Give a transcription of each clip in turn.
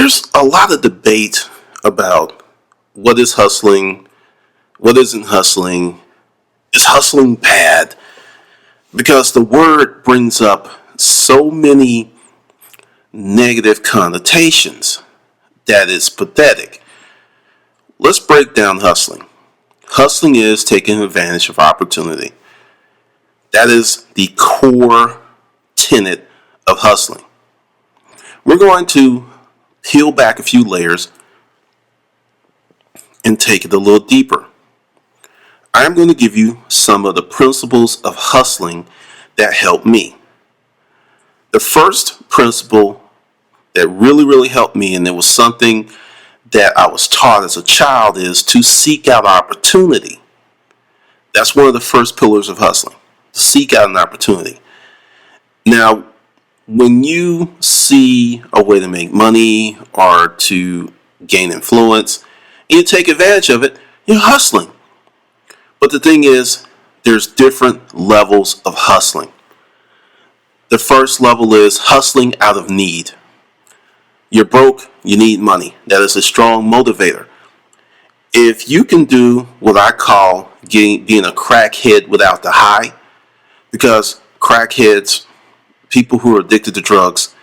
There's a lot of debate about what is hustling, what isn't hustling, is hustling bad? Because the word brings up so many negative connotations that is pathetic. Let's break down hustling. Hustling is taking advantage of opportunity. That is the core tenet of hustling. We're going to peel back a few layers and take it a little deeper. I'm going to give you some of the principles of hustling that helped me. The first principle that really helped me, and it was something that I was taught as a child, is to seek out opportunity. That's one of the first pillars of hustling, to seek out an opportunity. Now, when you see a way to make money or to gain influence, and you take advantage of it, you're hustling. But the thing is, there's different levels of hustling. The first level is hustling out of need. You're broke, you need money. That is a strong motivator. If you can do what I call being a crackhead without the high, because crackheads, people who are addicted to drugs,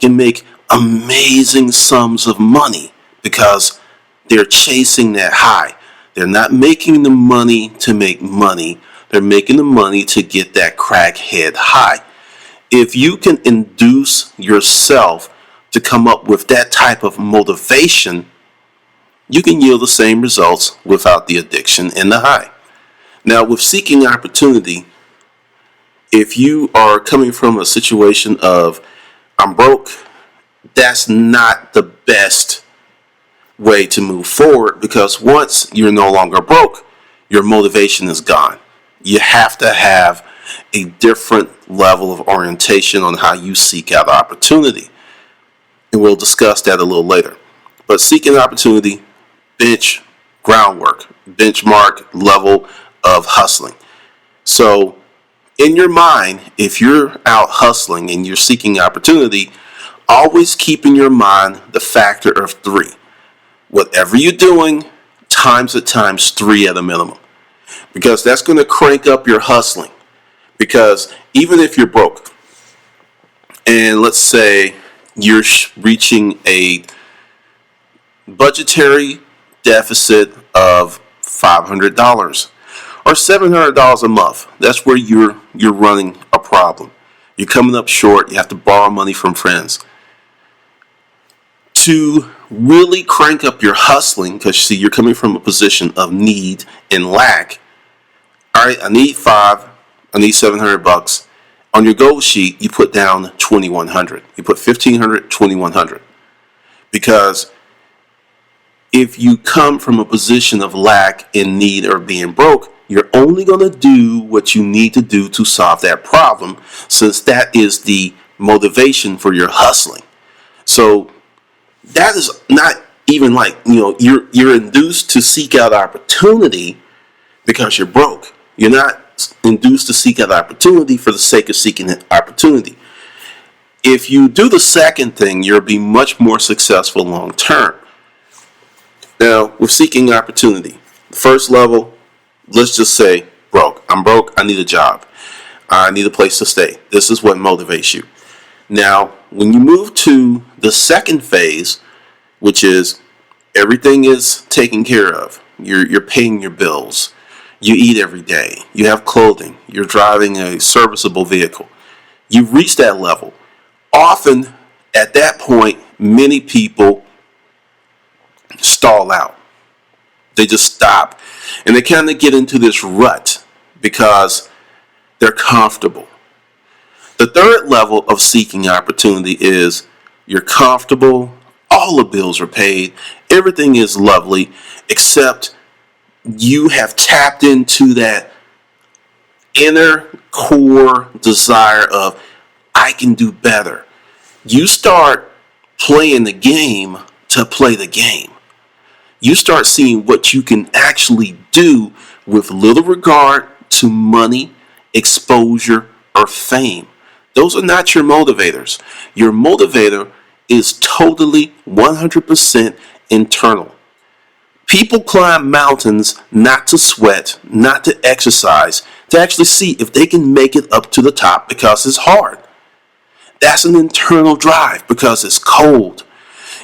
can make amazing sums of money because they're chasing that high. They're not making the money to make money. They're making the money to get that crackhead high. If you can induce yourself to come up with that type of motivation, you can yield the same results without the addiction and the high. Now, with seeking opportunity, if you are coming from a situation of, I'm broke, that's not the best way to move forward, because once you're no longer broke, your motivation is gone. You have to have a different level of orientation on how you seek out opportunity. And we'll discuss that a little later. But seeking opportunity, groundwork, benchmark level of hustling. So in your mind, if you're out hustling and you're seeking opportunity, always keep in your mind the factor of 3. Whatever you're doing, times it times 3 at a minimum. Because that's going to crank up your hustling. Because even if you're broke, and let's say you're reaching a budgetary deficit of $500 or $700 a month, that's where you're running a problem. You're coming up short. You have to borrow money from friends. To really crank up your hustling, because you see, you're coming from a position of need and lack. All right, I need $700. On your goal sheet, you put down $2,100. You put $1,500, $2,100. Because if you come from a position of lack and need or being broke, you're only going to do what you need to do to solve that problem, since that is the motivation for your hustling. So that is not even like, you're induced to seek out opportunity because you're broke. You're not induced to seek out opportunity for the sake of seeking opportunity. If you do the second thing, you'll be much more successful long term. Now, with seeking opportunity, first level, let's just say broke. I'm broke. I need a job. I need a place to stay. This is what motivates you. Now, when you move to the second phase, which is everything is taken care of. You're paying your bills. You eat every day. You have clothing. You're driving a serviceable vehicle. You've reached that level. Often, at that point, many people stall out. They just stop. And they kind of get into this rut because they're comfortable. The third level of seeking opportunity is you're comfortable, all the bills are paid, everything is lovely, except you have tapped into that inner core desire of, I can do better. You start playing the game to play the game. You start seeing what you can actually do with little regard to money, exposure, or fame. Those are not your motivators. Your motivator is totally 100% internal. People climb mountains not to sweat, not to exercise, to actually see if they can make it up to the top because it's hard. That's an internal drive because it's cold.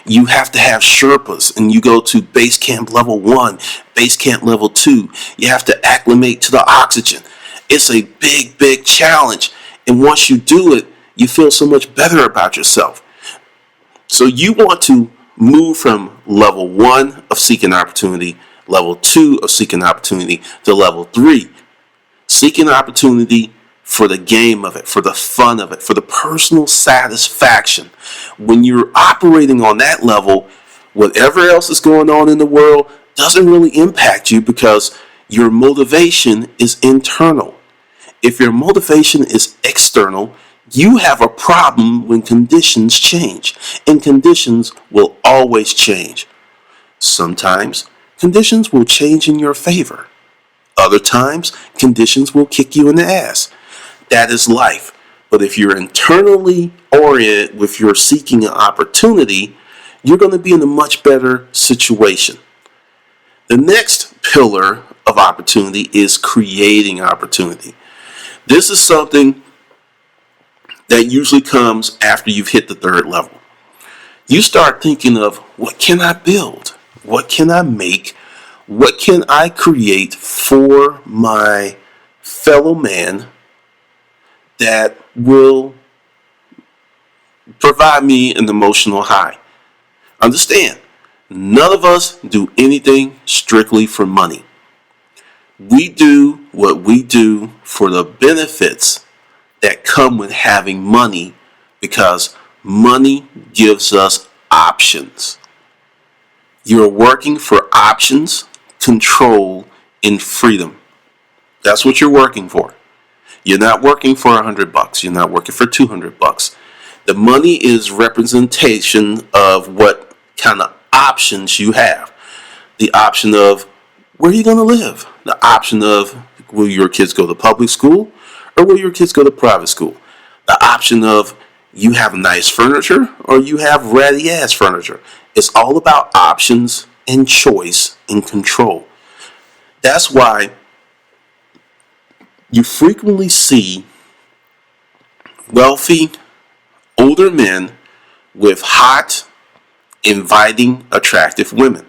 You have to have Sherpas, and you go to base camp level 1, base camp level 2. You have to acclimate to the oxygen. It's a big, big challenge. And once you do it, you feel so much better about yourself. So you want to move from level 1 of seeking opportunity, level 2 of seeking opportunity, to level 3. Seeking opportunity for the game of it, for the fun of it, for the personal satisfaction. When you're operating on that level, whatever else is going on in the world doesn't really impact you because your motivation is internal. If your motivation is external, you have a problem when conditions change, and conditions will always change. Sometimes conditions will change in your favor. Other times, conditions will kick you in the ass. That is life. But if you're internally oriented with your seeking an opportunity, you're going to be in a much better situation. The next pillar of opportunity is creating opportunity. This is something that usually comes after you've hit the third level. You start thinking of, what can I build? What can I make? What can I create for my fellow man that will provide me an emotional high? Understand, none of us do anything strictly for money. We do what we do for the benefits that come with having money, because money gives us options. You're working for options, control, and freedom. That's what you're working for. You're not working for $100. You're not working for $200. The money is representation of what kind of options you have. The option of where you're going to live. The option of will your kids go to public school or will your kids go to private school? The option of you have nice furniture or you have ratty ass furniture. It's all about options and choice and control. That's why you frequently see wealthy, older men with hot, inviting, attractive women.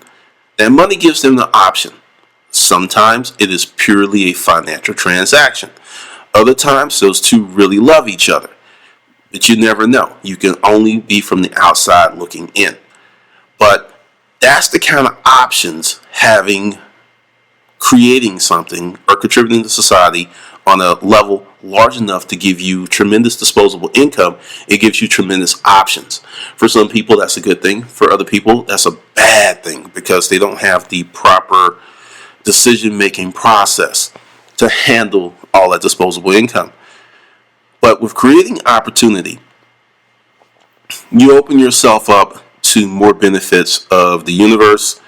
That money gives them the option. Sometimes it is purely a financial transaction. Other times those two really love each other. But you never know. You can only be from the outside looking in. But that's the kind of options creating something or contributing to society on a level large enough to give you tremendous disposable income. It gives you tremendous options. For some people, that's a good thing. For other people, that's a bad thing because they don't have the proper decision-making process to handle all that disposable income. But with creating opportunity, you open yourself up to more benefits of the universe.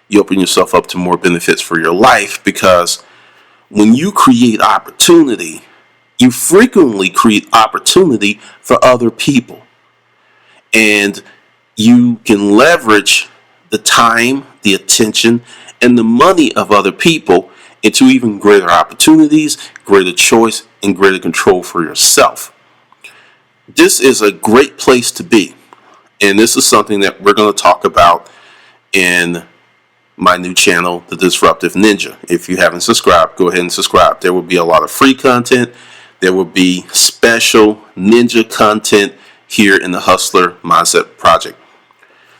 You open yourself up to more benefits for your life, because when you create opportunity, you frequently create opportunity for other people. And you can leverage the time, the attention, and the money of other people into even greater opportunities, greater choice, and greater control for yourself. This is a great place to be. And this is something that we're going to talk about in my new channel, The Disruptive Ninja. If you haven't subscribed, go ahead and subscribe. There will be a lot of free content. There will be special ninja content here in the Hustler Mindset Project.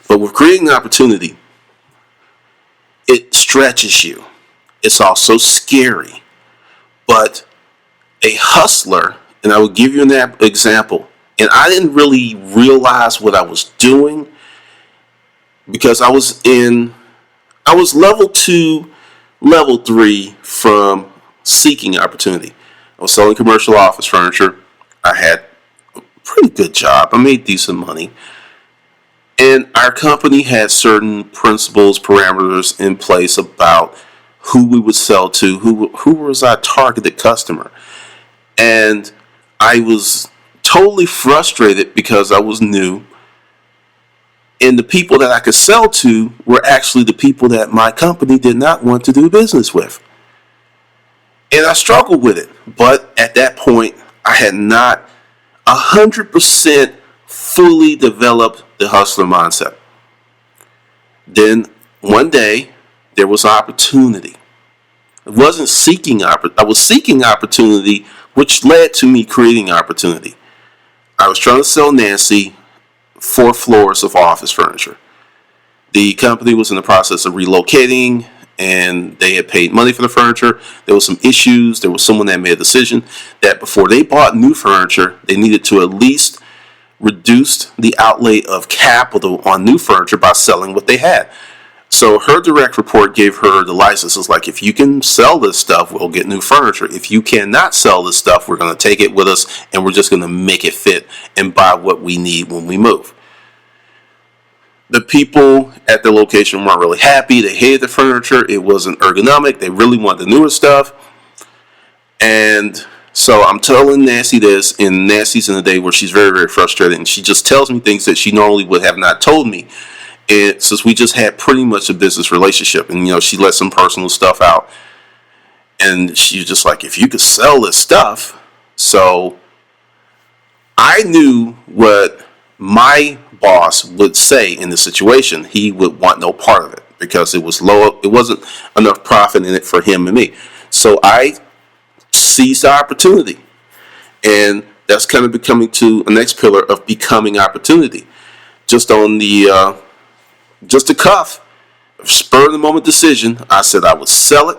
But with creating opportunity, it stretches you. It's also scary. But a hustler, and I will give you an example, and I didn't really realize what I was doing because I was level 2, level 3 from seeking opportunity. I was selling commercial office furniture. I had a pretty good job. I made decent money. And our company had certain principles, parameters in place about who we would sell to, who was our targeted customer. And I was totally frustrated because I was new. And the people that I could sell to were actually the people that my company did not want to do business with. And I struggled with it. But at that point, I had not 100% fully developed the hustler mindset. Then one day, there was opportunity. I wasn't seeking opportunity. I was seeking opportunity, which led to me creating opportunity. I was trying to sell Nancy 4 floors of office furniture. The company was in the process of relocating, and they had paid money for the furniture. There was some issues. There was someone that made a decision that before they bought new furniture, they needed to at least reduce the outlay of capital on new furniture by selling what they had. So her direct report gave her the license. It's like, if you can sell this stuff, we'll get new furniture. If you cannot sell this stuff, we're going to take it with us and we're just going to make it fit and buy what we need when we move. The people at the location weren't really happy. They hated the furniture. It wasn't ergonomic. They really wanted the newer stuff. And so I'm telling Nancy this, and Nancy's in a day where she's very, very frustrated. And she just tells me things that she normally would have not told me. And since we just had pretty much a business relationship, and she let some personal stuff out, and she's just like, if you could sell this stuff. So I knew what my boss would say in the situation. He would want no part of it because it was low. It wasn't enough profit in it for him and me. So I seized the opportunity, and that's kind of becoming to the next pillar of becoming opportunity. Just on the just a cuff, spur of the moment decision, I said I would sell it.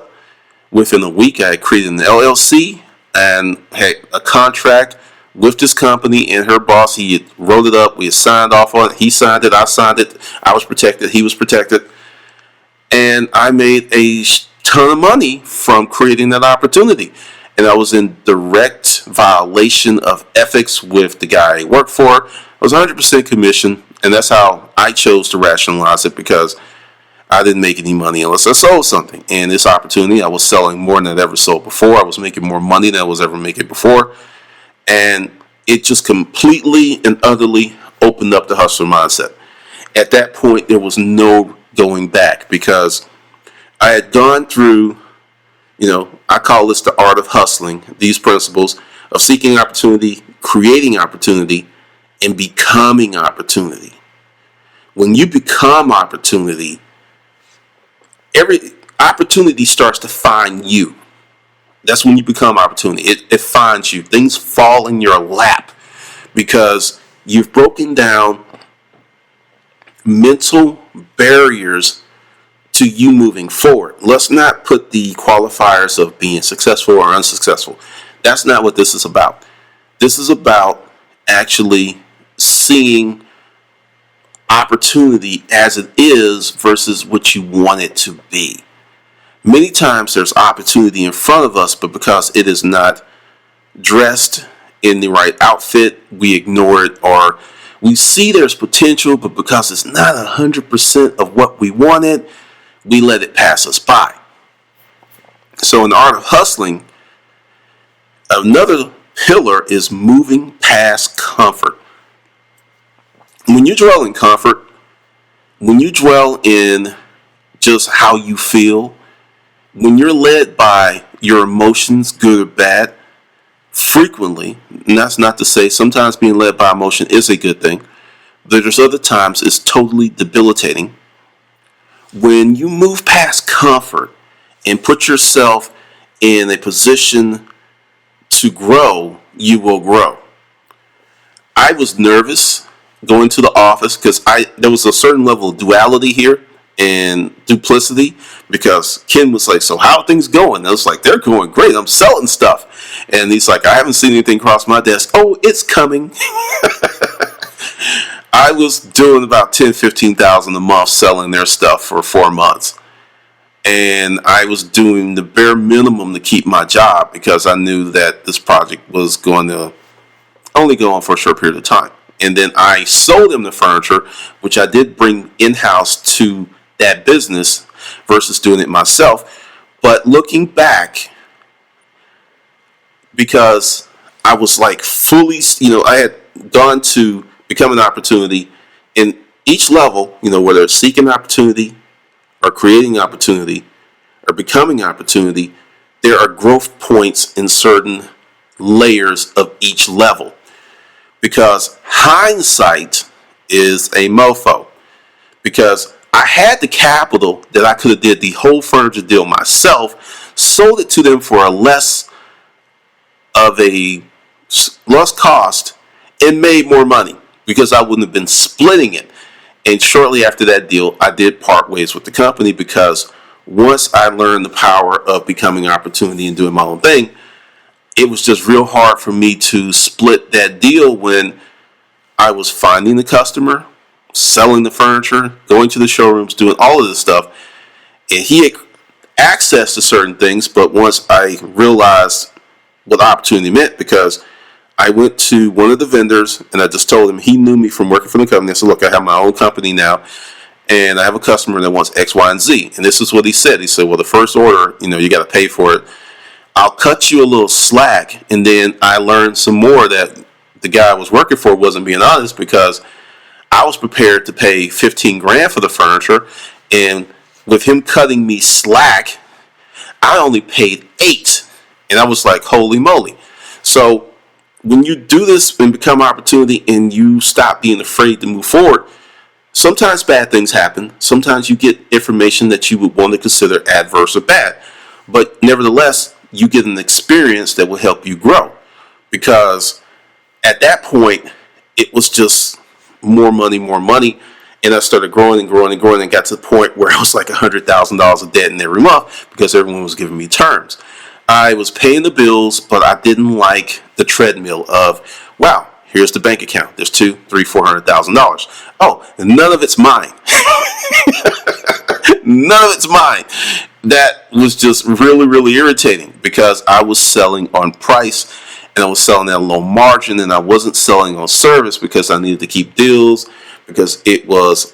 Within a week, I had created an LLC and had a contract with this company and her boss. He had wrote it up. We had signed off on it. He signed it. I signed it. I was protected. He was protected. And I made a ton of money from creating that opportunity. And I was in direct violation of ethics with the guy I worked for. I was 100% commission. And that's how I chose to rationalize it, because I didn't make any money unless I sold something. And this opportunity, I was selling more than I'd ever sold before. I was making more money than I was ever making before. And it just completely and utterly opened up the hustler mindset. At that point, there was no going back, because I had gone through, I call this the art of hustling, these principles of seeking opportunity, creating opportunity, and becoming opportunity. When you become opportunity, every opportunity starts to find you. That's when you become opportunity. It finds you. Things fall in your lap because you've broken down mental barriers to you moving forward. Let's not put the qualifiers of being successful or unsuccessful. That's not what this is about. This is about actually seeing opportunity as it is versus what you want it to be. Many times there's opportunity in front of us, but because it is not dressed in the right outfit, we ignore it, or we see there's potential, but because it's not 100% of what we wanted, we let it pass us by. So in the art of hustling, another pillar is moving past comfort. When you dwell in comfort, when you dwell in just how you feel, when you're led by your emotions, good or bad, frequently, and that's not to say sometimes being led by emotion is a good thing, but there's other times it's totally debilitating. When you move past comfort and put yourself in a position to grow, you will grow. I was nervous going to the office because there was a certain level of duality here and duplicity, because Ken was like, so how are things going? I was like, they're going great. I'm selling stuff. And he's like, I haven't seen anything cross my desk. Oh, it's coming. I was doing about $10,000-15,000 a month selling their stuff for 4 months. And I was doing the bare minimum to keep my job because I knew that this project was going to only go on for a short period of time. And then I sold them the furniture, which I did bring in-house to that business versus doing it myself. But looking back, because I was like fully, I had gone to become an opportunity, and Each level, whether it's seeking opportunity or creating opportunity or becoming opportunity, there are growth points in certain layers of each level. Because hindsight is a mofo. Because I had the capital that I could have did the whole furniture deal myself, sold it to them for a less cost, and made more money because I wouldn't have been splitting it. And shortly after that deal, I did part ways with the company because once I learned the power of becoming opportunity and doing my own thing, it was just real hard for me to split that deal when I was finding the customer, selling the furniture, going to the showrooms, doing all of this stuff. And he had access to certain things, but once I realized what opportunity meant, because I went to one of the vendors and I just told him, he knew me from working for the company. I said, look, I have my own company now and I have a customer that wants X, Y, and Z. And this is what he said. He said, well, the first order, you got to pay for it. I'll cut you a little slack. And then I learned some more that the guy I was working for wasn't being honest, because I was prepared to pay 15 grand for the furniture. And with him cutting me slack, I only paid 8. And I was like, holy moly. So when you do this and become opportunity and you stop being afraid to move forward, sometimes bad things happen. Sometimes you get information that you would want to consider adverse or bad. But nevertheless, you get an experience that will help you grow. Because at that point, it was just more money. And I started growing and got to the point where I was like $100,000 of debt in every month because everyone was giving me terms. I was paying the bills, but I didn't like the treadmill of, wow, here's the bank account. There's $200,000, $300,000, $400,000. Oh, and none of it's mine. None of it's mine. That was just really, really irritating because I was selling on price and I was selling at a low margin, and I wasn't selling on service because I needed to keep deals. Because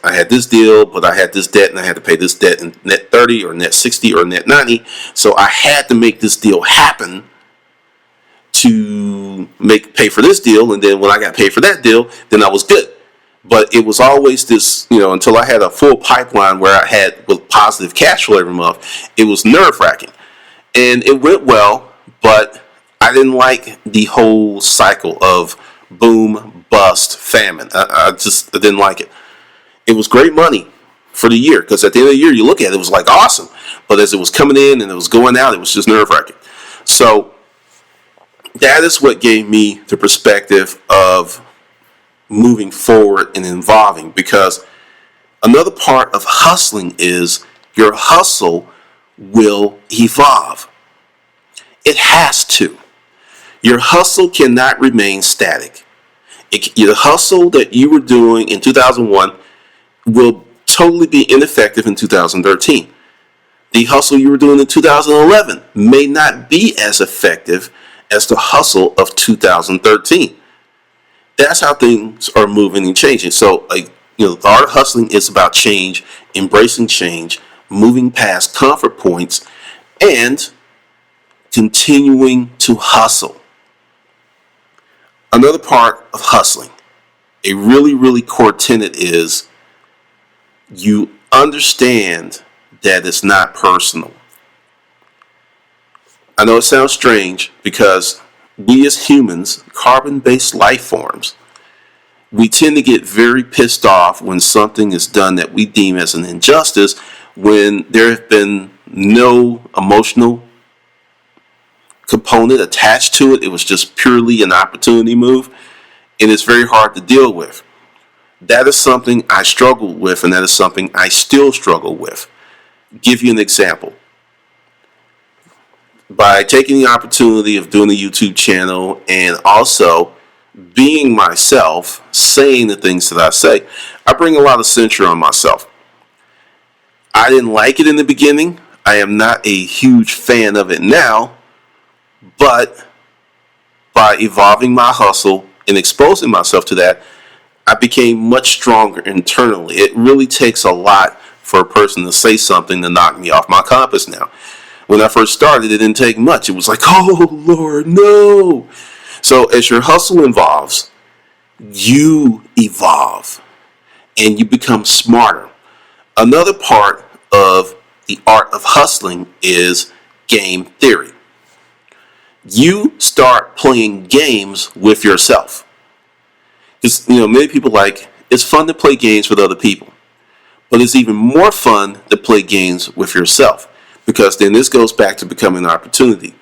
I had this deal, but I had this debt, and I had to pay this debt in net 30 or net 60 or net 90. So I had to make this deal happen to pay for this deal. And then when I got paid for that deal, then I was good. But it was always this, until I had a full pipeline where I had with positive cash flow every month, it was nerve-wracking. And it went well, but I didn't like the whole cycle of boom, bust, famine. I didn't like it. It was great money for the year, because at the end of the year you look at it, it was like awesome. But as it was coming in and it was going out, it was just nerve-wracking. So that is what gave me the perspective of moving forward and evolving, because another part of hustling is your hustle will evolve. It has to. Your hustle cannot remain static. The hustle that you were doing in 2001 will totally be ineffective in 2013. The hustle you were doing in 2011 may not be as effective as the hustle of 2013. That's how things are moving and changing. So, the art of hustling is about change, embracing change, moving past comfort points, and continuing to hustle. Another part of hustling, a really, really core tenet, is you understand that it's not personal. I know it sounds strange because we as humans, carbon-based life forms, we tend to get very pissed off when something is done that we deem as an injustice, when there have been no emotional component attached to it. It was just purely an opportunity move, and it's very hard to deal with. That is something I struggled with, and that is something I still struggle with. Give you an example. By taking the opportunity of doing a YouTube channel and also being myself, saying the things that I say, I bring a lot of censure on myself. I didn't like it in the beginning. I am not a huge fan of it now. But by evolving my hustle and exposing myself to that, I became much stronger internally. It really takes a lot for a person to say something to knock me off my compass now. When I first started, it didn't take much. It was like, oh, Lord, no. So as your hustle evolves, you evolve. and you become smarter. Another part of the art of hustling is game theory. You start playing games with yourself. Because, many people it's fun to play games with other people, but it's even more fun to play games with yourself, because then this goes back to becoming an opportunity.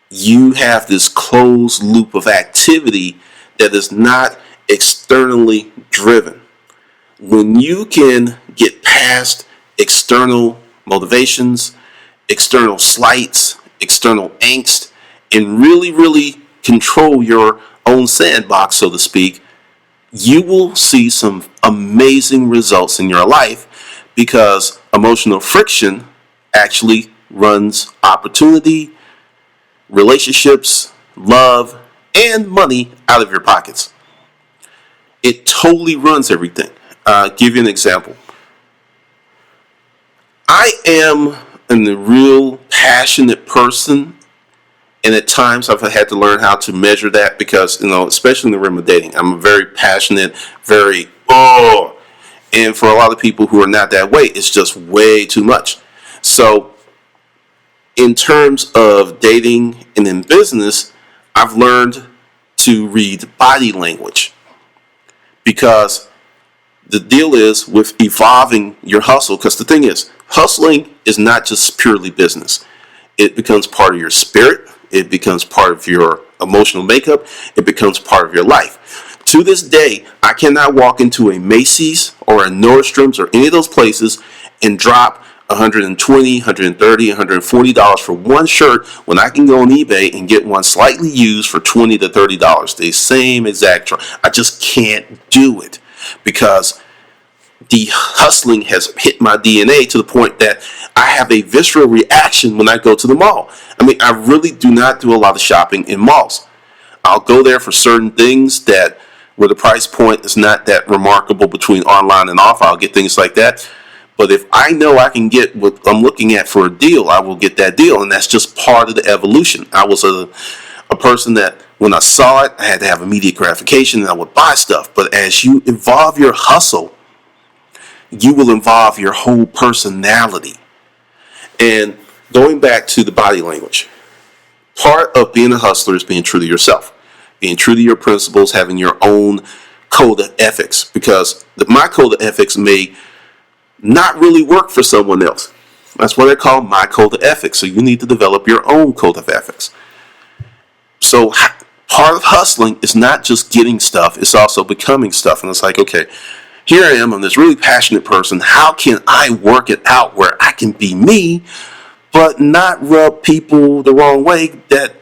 You have this closed loop of activity that is not externally driven. When you can get past external motivations, external slights, external angst, and really, really control your own sandbox, so to speak, you will see some amazing results in your life, because emotional friction actually runs opportunity, relationships, love, and money out of your pockets. It totally runs everything. Give you an example. I am a real passionate person, and at times I've had to learn how to measure that, because, especially in the realm of dating, I'm very passionate, and for a lot of people who are not that way, it's just way too much. So in terms of dating and in business, I've learned to read body language, because the deal is with evolving your hustle, because the thing is, hustling is not just purely business. It becomes part of your spirit. It becomes part of your emotional makeup. It becomes part of your life. To this day, I cannot walk into a Macy's or a Nordstrom's or any of those places and drop $120, $130, $140 for one shirt, when I can go on eBay and get one slightly used for $20 to $30. The same exact I just can't do it, because the hustling has hit my DNA to the point that I have a visceral reaction when I go to the mall. I really do not do a lot of shopping in malls. I'll go there for certain things where the price point is not that remarkable between online and off. I'll get things like that. But if I know I can get what I'm looking at for a deal, I will get that deal. And that's just part of the evolution. I was a person that when I saw it, I had to have immediate gratification and I would buy stuff. But as you evolve your hustle, you will evolve your whole personality. And going back to the body language, part of being a hustler is being true to yourself, being true to your principles, having your own code of ethics, because my code of ethics may not really work for someone else. That's what I call my code of ethics. So you need to develop your own code of ethics. So part of hustling is not just getting stuff, it's also becoming stuff. And it's okay, here I am, I'm this really passionate person. How can I work it out where I can be me, but not rub people the wrong way that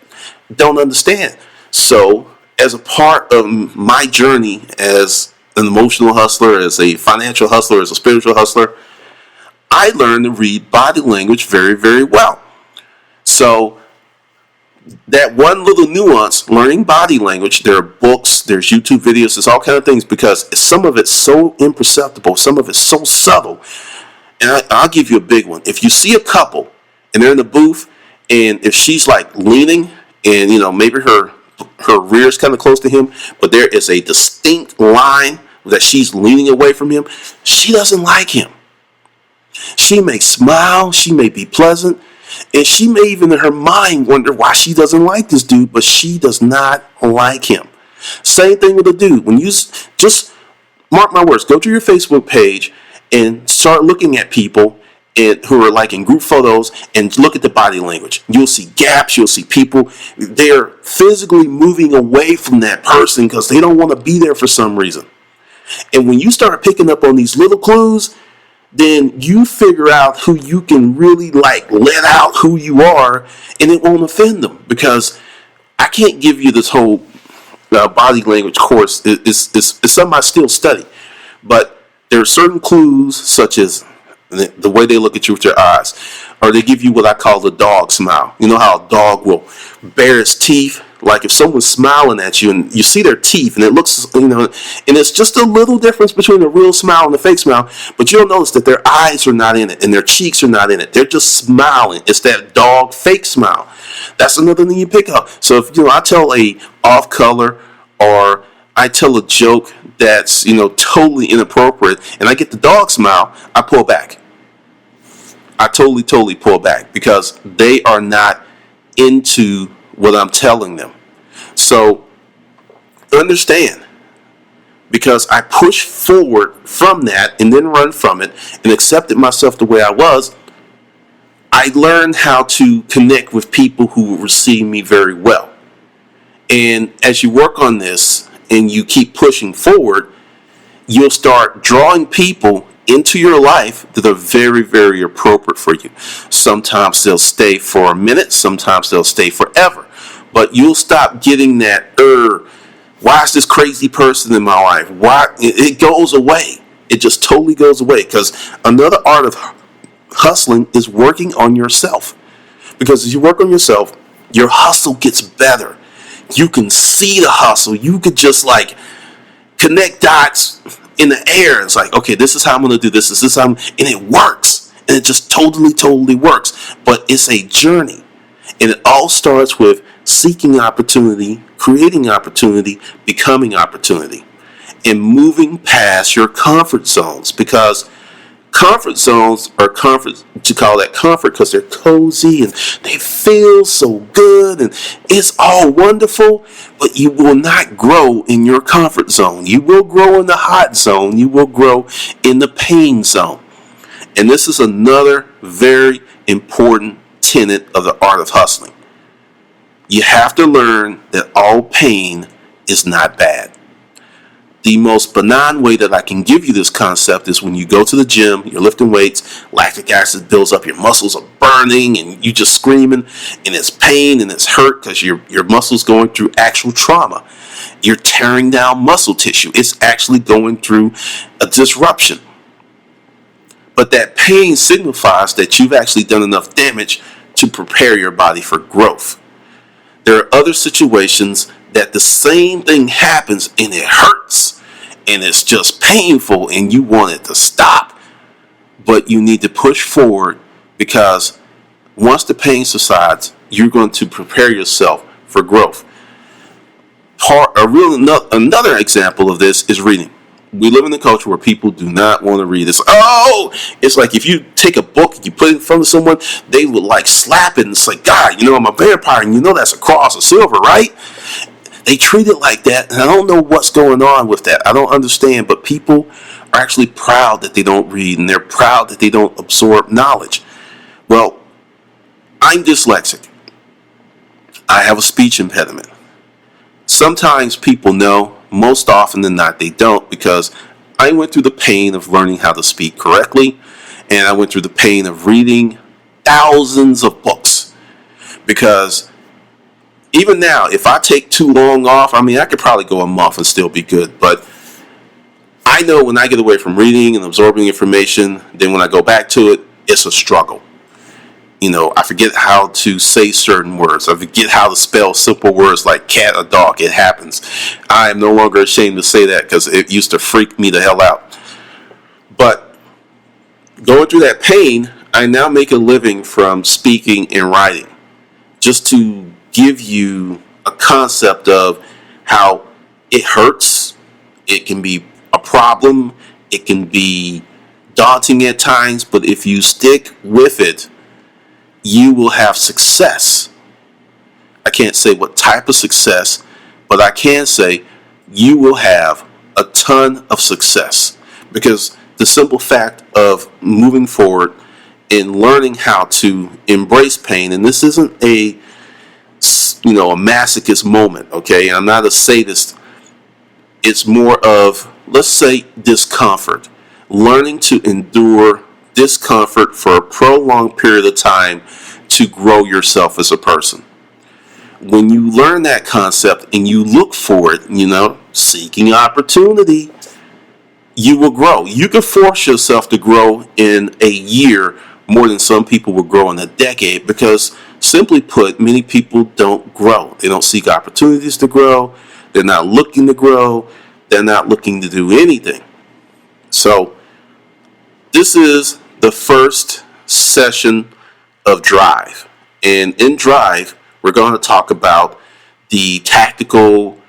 don't understand? So as a part of my journey as an emotional hustler, as a financial hustler, as a spiritual hustler, I learned to read body language very, very well. So that one little nuance, learning body language, there are books, there's YouTube videos, there's all kinds of things, because some of it's so imperceptible, some of it's so subtle. And I'll give you a big one. If you see a couple and they're in the booth, and if she's leaning and maybe her rear's kind of close to him, but there is a distinct line that she's leaning away from him, she doesn't like him. She may smile, she may be pleasant, and she may even in her mind wonder why she doesn't like this dude, but she does not like him. Same thing with a dude. When you just mark my words, go to your Facebook page and start looking at people who are in group photos, and look at the body language. You'll see gaps, you'll see people, they're physically moving away from that person because they don't want to be there for some reason. And when you start picking up on these little clues, then you figure out who you can really let out who you are, and it won't offend them. Because I can't give you this whole body language course. It's something I still study, but there are certain clues, such as the way they look at you with their eyes, or they give you what I call the dog smile. You know how a dog will bare its teeth? If someone's smiling at you and you see their teeth, and it looks, and it's just a little difference between a real smile and a fake smile, but you'll notice that their eyes are not in it and their cheeks are not in it. They're just smiling. It's that dog fake smile. That's another thing you pick up. So if I tell a off color or I tell a joke that's, totally inappropriate, and I get the dog smile, I pull back. I totally pull back because they are not into what I'm telling them. So understand, because I pushed forward from that and then run from it and accepted myself the way I was, I learned how to connect with people who receive me very well. And as you work on this and you keep pushing forward, you'll start drawing people into your life that are very, very appropriate for you. Sometimes they'll stay for a minute, sometimes they'll stay forever. But you'll stop getting that, why is this crazy person in my life? Why? It goes away. It just totally goes away, because another art of hustling is working on yourself. Because as you work on yourself, your hustle gets better. You can see the hustle. You could just connect dots in the air. It's like, okay, this is how I'm going to do this. This is how and it works. And it just totally works. But it's a journey. And it all starts with seeking opportunity, creating opportunity, becoming opportunity, and moving past your comfort zones. Because comfort zones are comfort, you call that comfort because they're cozy and they feel so good and it's all wonderful, but you will not grow in your comfort zone. You will grow in the hot zone. You will grow in the pain zone. And this is another very important tenet of the art of hustling. You have to learn that all pain is not bad. The most benign way that I can give you this concept is when you go to the gym, you're lifting weights, lactic acid builds up, your muscles are burning, and you just screaming, and it's pain and it's hurt because your muscles going through actual trauma. You're tearing down muscle tissue. It's actually going through a disruption. But that pain signifies that you've actually done enough damage to prepare your body for growth. There are other situations that the same thing happens and it hurts and it's just painful and you want it to stop, but you need to push forward, because once the pain subsides, you're going to prepare yourself for growth. Another example of this is reading. We live in a culture where people do not want to read. It's like if you take a book and you put it in front of someone, they would slap it and it's like, God, I'm a vampire and that's a cross of silver, right? They treat it like that, and I don't know what's going on with that. I don't understand, but people are actually proud that they don't read, and they're proud that they don't absorb knowledge. Well, I'm dyslexic. I have a speech impediment. Sometimes people know, most often than not they don't, because I went through the pain of learning how to speak correctly, and I went through the pain of reading thousands of books. Because even now, if I take too long off, I could probably go a month and still be good. But I know when I get away from reading and absorbing information, then when I go back to it, it's a struggle. I forget how to say certain words. I forget how to spell simple words like cat or dog. It happens. I am no longer ashamed to say that because it used to freak me the hell out. But going through that pain, I now make a living from speaking and writing. Just to give you a concept of how it hurts, it can be a problem, it can be daunting at times, but if you stick with it, you will have success. I can't say what type of success, but I can say you will have a ton of success, because the simple fact of moving forward and learning how to embrace pain, and this isn't a masochist moment, okay? I'm not a sadist. It's more of, let's say, discomfort. Learning to endure discomfort for a prolonged period of time to grow yourself as a person. When you learn that concept and you look for it, seeking opportunity, you will grow. You can force yourself to grow in a year more than some people will grow in a decade, because simply put, many people don't grow. They don't seek opportunities to grow. They're not looking to grow. They're not looking to do anything. So this is the first session of Drive. And in Drive, we're going to talk about the tactical,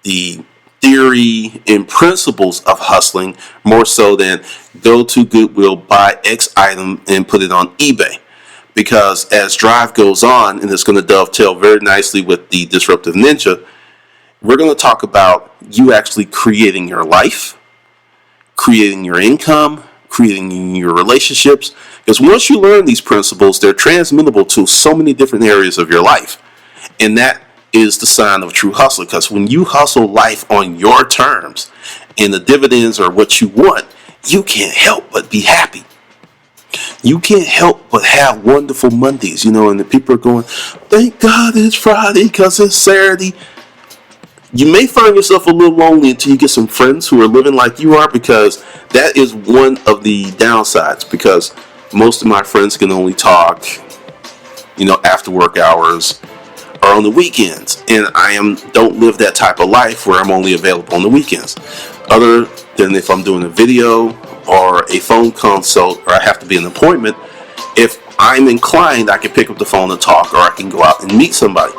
the theory and principles of hustling more so than go to Goodwill, buy X item, and put it on eBay. Because as Drive goes on, and it's going to dovetail very nicely with the Disruptive Ninja, we're going to talk about you actually creating your life, creating your income, creating your relationships. Because once you learn these principles, they're transmittable to so many different areas of your life. And that is the sign of a true hustler. Because when you hustle life on your terms and the dividends are what you want, you can't help but be happy. You can't help but have wonderful Mondays, and the people are going, thank God it's Friday because it's Saturday. You may find yourself a little lonely until you get some friends who are living like you are, because that is one of the downsides, because most of my friends can only talk, after work hours or on the weekends. And I don't live that type of life where I'm only available on the weekends. Other than if I'm doing a video or a phone consult, or I have to be an appointment, if I'm inclined, I can pick up the phone and talk, or I can go out and meet somebody.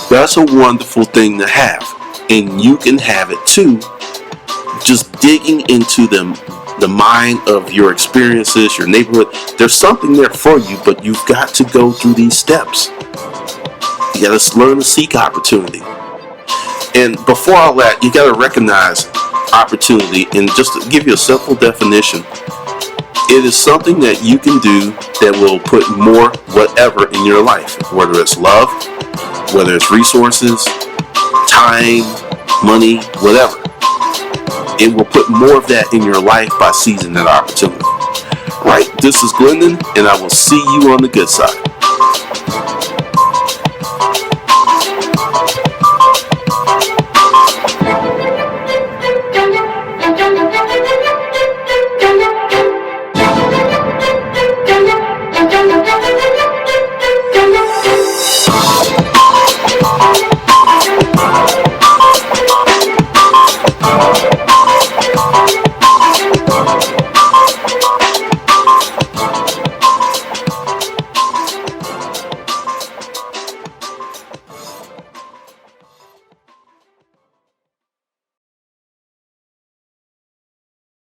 That's a wonderful thing to have. And you can have it too, just digging into the mind of your experiences, your neighborhood. There's something there for you, but you've got to go through these steps. You got to learn to seek opportunity. And before all that, you got to recognize opportunity. And just to give you a simple definition, it is something that you can do that will put more whatever in your life, whether it's love, whether it's resources, time, money, whatever. It will put more of that in your life by seizing that opportunity. Right, this is Glendon, and I will see you on the good side.